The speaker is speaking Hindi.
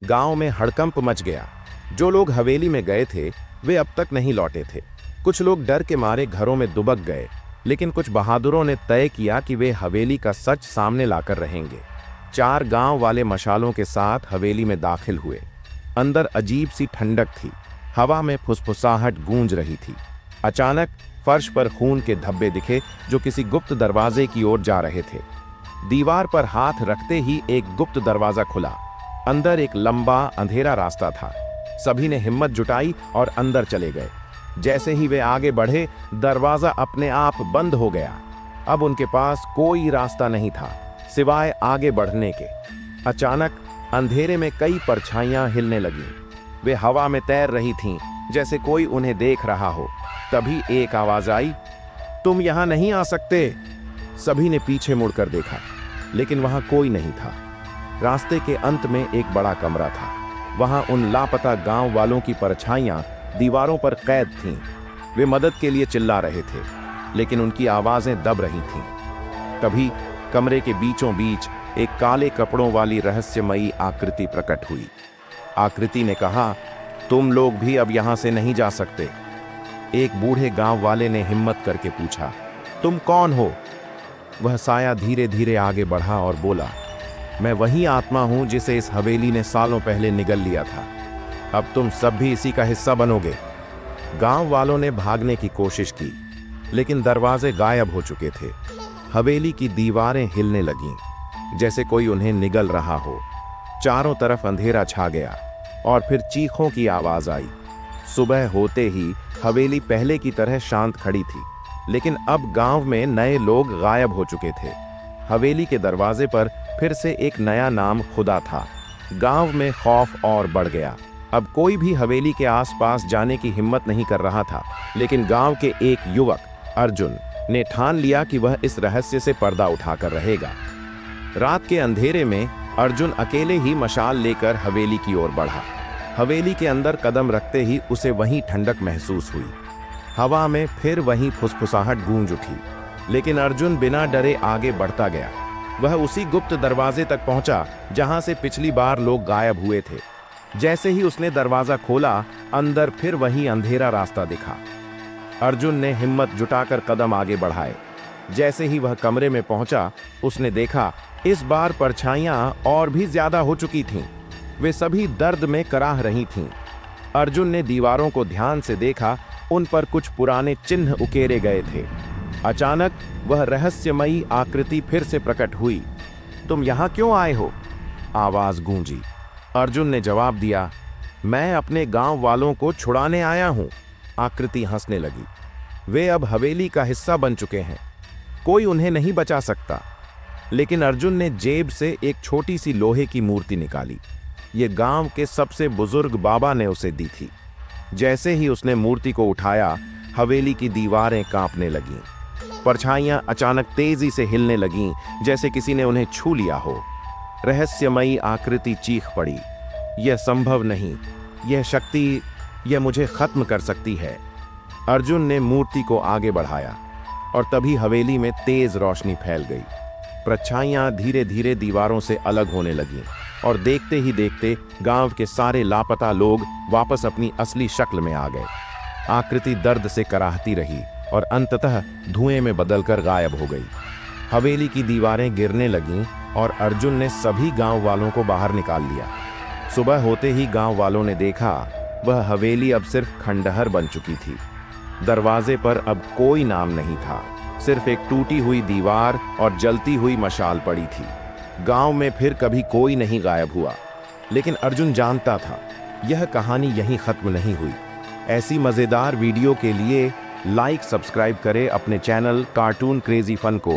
गांव में हड़कंप मच गया। जो लोग हवेली में गए थे वे अब तक नहीं लौटे थे। कुछ लोग डर के मारे घरों में दुबक गए, लेकिन कुछ बहादुरों ने तय किया कि वे हवेली का सच सामने लाकर रहेंगे। 4 गांव वाले मशालों के साथ हवेली में दाखिल हुए। अंदर अजीब सी ठंडक थी। हवा में फुसफुसाहट गूंज रही थी। अचानक फर्श पर खून के धब्बे दिखे जो किसी गुप्त दरवाजे की ओर जा रहे थे। दीवार पर हाथ रखते ही एक गुप्त दरवाजा खुला। अंदर एक लंबा अंधेरा रास्ता था। सभी ने हिम्मत जुटाई और अंदर चले गए। जैसे ही वे आगे बढ़े, दरवाजा अपने आप बंद हो गया। अब उनके पास कोई रास्ता नहीं था सिवाय आगे बढ़ने के। अचानक अंधेरे में कई परछाइयां हिलने लगीं। वे हवा में तैर रही थीं, जैसे कोई उन्हें देख रहा हो। तभी एक आवाज आई, तुम यहां नहीं आ सकते। सभी ने पीछे मुड़कर देखा, लेकिन वहां कोई नहीं था। रास्ते के अंत में एक बड़ा कमरा था। वहां उन लापता गांव वालों की परछाइयां दीवारों पर कैद थीं। वे मदद के लिए चिल्ला रहे थे, लेकिन उनकी आवाजें दब रही थीं। तभी कमरे के बीचों बीच एक काले कपड़ों वाली रहस्यमयी आकृति प्रकट हुई। आकृति ने कहा, तुम लोग भी अब यहां से नहीं जा सकते। एक बूढ़े गांव वाले ने हिम्मत करके पूछा, तुम कौन हो? वह साया धीरे धीरे आगे बढ़ा और बोला, मैं वही आत्मा हूं जिसे इस हवेली ने सालों पहले निगल लिया था। अब तुम सब भी इसी का हिस्सा बनोगे। गांव वालों ने भागने की कोशिश की, लेकिन दरवाजे गायब हो चुके थे। हवेली की दीवारें हिलने लगीं, जैसे कोई उन्हें निगल रहा हो। चारों तरफ अंधेरा छा गया और फिर चीखों की आवाज आई। सुबह होते ही हवेली पहले की तरह शांत खड़ी थी, लेकिन अब गांव में नए लोग गायब हो चुके थे। हवेली के दरवाजे पर फिर से एक नया नाम खुदा था। गांव में खौफ और बढ़ गया। अब कोई भी हवेली के आसपास जाने की हिम्मत नहीं कर रहा था, लेकिन गांव के एक युवक अर्जुन ने ठान लिया कि वह इस रहस्य से पर्दा उठाकर रहेगा। रात के अंधेरे में अर्जुन अकेले ही मशाल लेकर हवेली की ओर बढ़ा। हवेली के अंदर कदम रखते ही उसे वहीं ठंडक महसूस हुई। हवा में फिर वहीं फुसफुसाहट गूंज उठी, लेकिन अर्जुन बिना डरे आगे बढ़ता गया। वह उसी गुप्त दरवाजे तक पहुंचा जहां से पिछली बार लोग गायब हुए थे। जैसे ही उसने दरवाजा खोला, अंदर फिर वही अंधेरा रास्ता दिखा। अर्जुन ने हिम्मत जुटाकर कदम आगे बढ़ाए। जैसे ही वह कमरे में पहुंचा, उसने देखा इस बार परछाइयां और भी ज्यादा हो चुकी थीं। वे सभी दर्द में कराह रही थीं। अर्जुन ने दीवारों को ध्यान से देखा। उन पर कुछ पुराने चिन्ह उकेरे गए थे। अचानक वह रहस्यमयी आकृति फिर से प्रकट हुई। तुम यहां क्यों आए हो? आवाज गूंजी। अर्जुन ने जवाब दिया, मैं अपने गांव वालों को छुड़ाने आया हूं। आकृति हंसने लगी। वे अब हवेली का हिस्सा बन चुके हैं। कोई उन्हें नहीं बचा सकता। लेकिन अर्जुन ने जेब से एक छोटी सी लोहे की मूर्ति निकाली। ये गांव के सबसे बुजुर्ग बाबा ने उसे दी थी। जैसे ही उसने मूर्ति को उठाया, हवेली की दीवारें कांपने लगीं। परछाइयां अचानक तेजी से हिलने लगीं, जैसे किसी ने उन्हें छू लिया हो। रहस्यमयी आकृति चीख पड़ी, यह संभव नहीं, यह शक्ति, यह मुझे खत्म कर सकती है। अर्जुन ने मूर्ति को आगे बढ़ाया और तभी हवेली में तेज रोशनी फैल गई। परछाइयां धीरे धीरे दीवारों से अलग होने लगीं और देखते ही देखते गांव के सारे लापता लोग वापस अपनी असली शक्ल में आ गए। आकृति दर्द से कराहती रही और अंततः धुएं में बदलकर गायब हो गई। हवेली की दीवारें गिरने लगीं और अर्जुन ने सभी गांव वालों को बाहर निकाल लिया। सुबह होते ही गांव वालों ने देखा, वह हवेली अब सिर्फ खंडहर बन चुकी थी। दरवाजे पर अब कोई नाम नहीं था, सिर्फ एक टूटी हुई दीवार और जलती हुई मशाल पड़ी थी। गांव में फिर कभी कोई नहीं गायब हुआ। लेकिन अर्जुन जानता था, यह कहानी यहीं खत्म नहीं हुई। ऐसी मजेदार वीडियो के लिए लाइक सब्सक्राइब करें अपने चैनल कार्टून क्रेजी फन को।